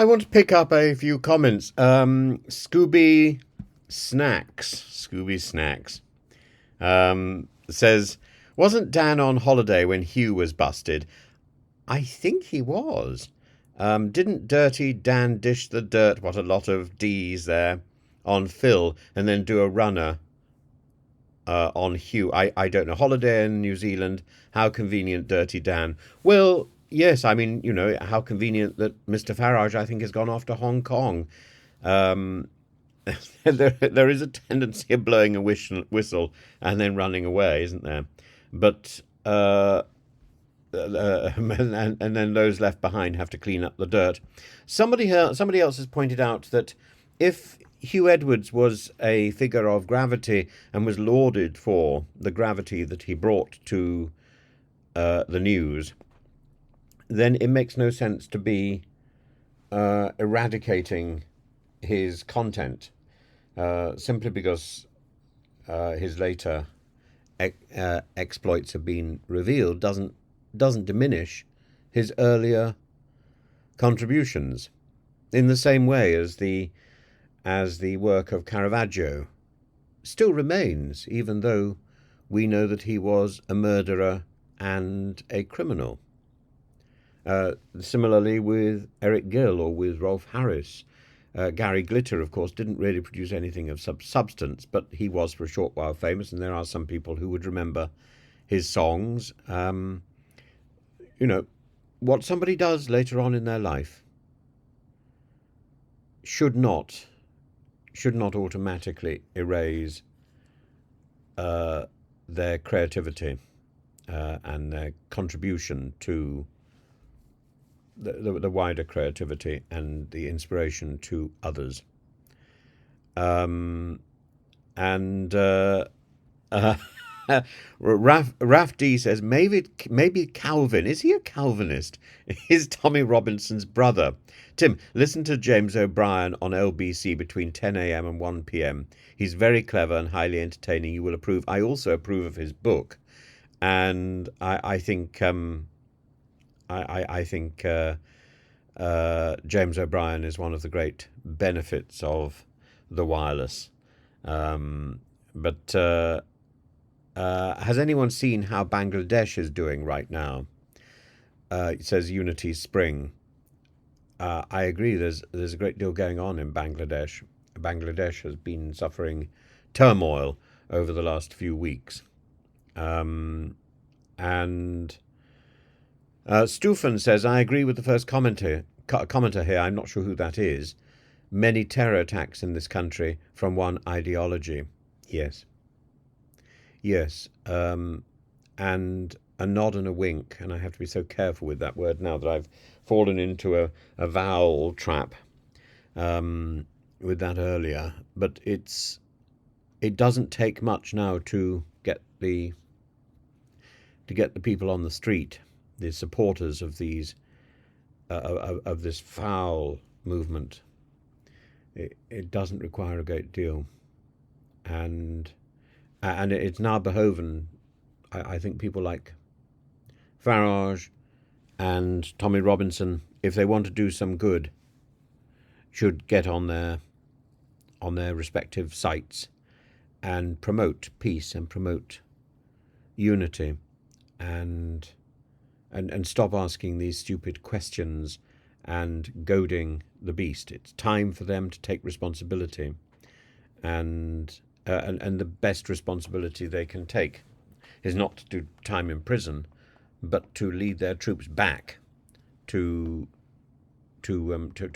I want to pick up a few comments. Scooby Snacks says, wasn't Dan on holiday when Hugh was busted? I think he was. Didn't Dirty Dan dish the dirt, what a lot of D's there, on Phil, and then do a runner on Hugh? I don't know. Holiday in New Zealand. How convenient, Dirty Dan. Well, yes, I mean, how convenient that Mr. Farage, I think, has gone off to Hong Kong. Um, there is a tendency of blowing a whistle and then running away, isn't there? But and then those left behind have to clean up the dirt. Somebody else has pointed out that if Hugh Edwards was a figure of gravity and was lauded for the gravity that he brought to the news, then it makes no sense to be eradicating his content simply because his later exploits have been revealed doesn't diminish his earlier contributions, in the same way as the work of Caravaggio still remains, even though we know that he was a murderer and a criminal. Similarly with Eric Gill or with Rolf Harris. Gary Glitter, of course, didn't really produce anything of substance, but he was for a short while famous, and there are some people who would remember his songs. What somebody does later on in their life should not automatically erase their creativity and their contribution to the wider creativity and the inspiration to others. Raf D says, maybe Calvin. Is he a Calvinist? Is Tommy Robinson's brother. Tim, listen to James O'Brien on LBC between 10 a.m. and 1 p.m. He's very clever and highly entertaining. You will approve. I also approve of his book. And I think James O'Brien is one of the great benefits of the wireless. But has anyone seen how Bangladesh is doing right now? It says Unity Spring. I agree. There's a great deal going on in Bangladesh. Bangladesh has been suffering turmoil over the last few weeks. And Stufan says, I agree with the first commenter here. I'm not sure who that is. Many terror attacks in this country from one ideology. Yes. And a nod and a wink, and I have to be so careful with that word now that I've fallen into a vowel trap with that earlier. But it doesn't take much now to get the people on the street, the supporters of these of this foul movement. It doesn't require a great deal, and it's now behoven, I think, people like Farage and Tommy Robinson, if they want to do some good, should get on their respective sites and promote peace and promote unity, and stop asking these stupid questions and goading the beast. It's time for them to take responsibility, and the best responsibility they can take is not to do time in prison, but to lead their troops back to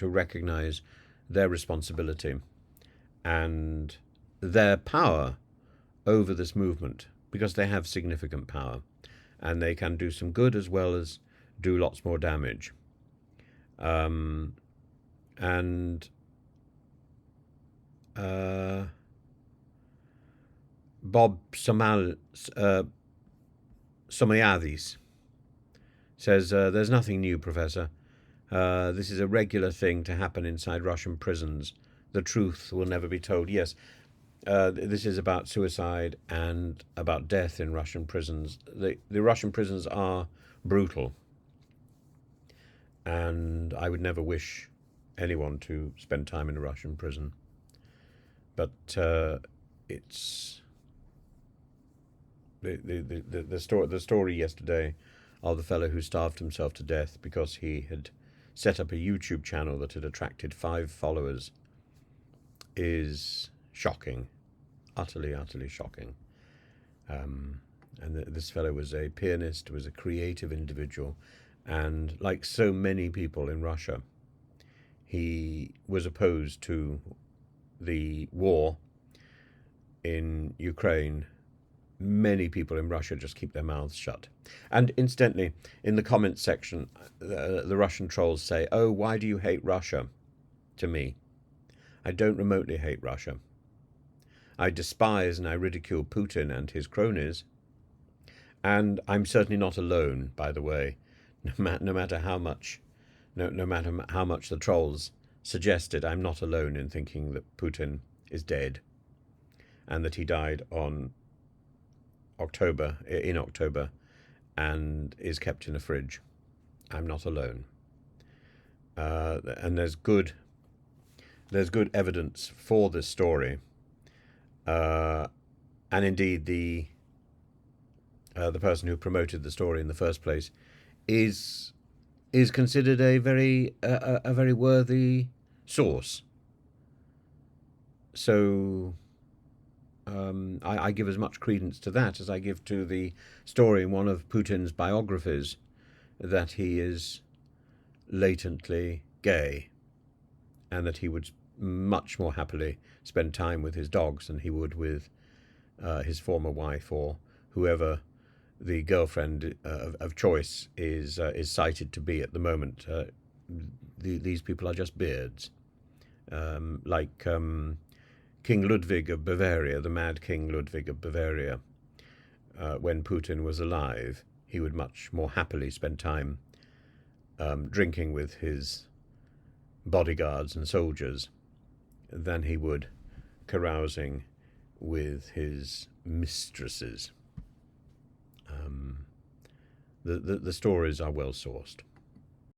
recognize their responsibility and their power over this movement, because they have significant power and they can do some good as well as do lots more damage. Bob Somayadis says, there's nothing new, Professor. This is a regular thing to happen inside Russian prisons. The truth will never be told. Yes, this is about suicide and about death in Russian prisons. The Russian prisons are brutal, and I would never wish anyone to spend time in a Russian prison. But it's the story yesterday of the fellow who starved himself to death because he had set up a YouTube channel that had attracted 5 followers is shocking, utterly, utterly shocking. And this fellow was a pianist, was a creative individual, and like so many people in Russia, he was opposed to the war in Ukraine. Many people in Russia just keep their mouths shut. And incidentally, in the comments section, the Russian trolls say, "Oh, why do you hate Russia?" to me. I don't remotely hate Russia. I despise and I ridicule Putin and his cronies. And I'm certainly not alone, by the way, no matter how much the trolls suggested, I'm not alone in thinking that Putin is dead and that he died in October, and is kept in a fridge. I'm not alone. And there's good evidence for this story. And indeed, the person who promoted the story in the first place is considered a very worthy source. So I give as much credence to that as I give to the story in one of Putin's biographies that he is latently gay and that he would much more happily spend time with his dogs than he would with his former wife or whoever the girlfriend of choice is cited to be at the moment. These people are just beards, like King Ludwig of Bavaria, the mad King Ludwig of Bavaria. When Putin was alive, he would much more happily spend time drinking with his bodyguards and soldiers than he would carousing with his mistresses. The stories are well sourced.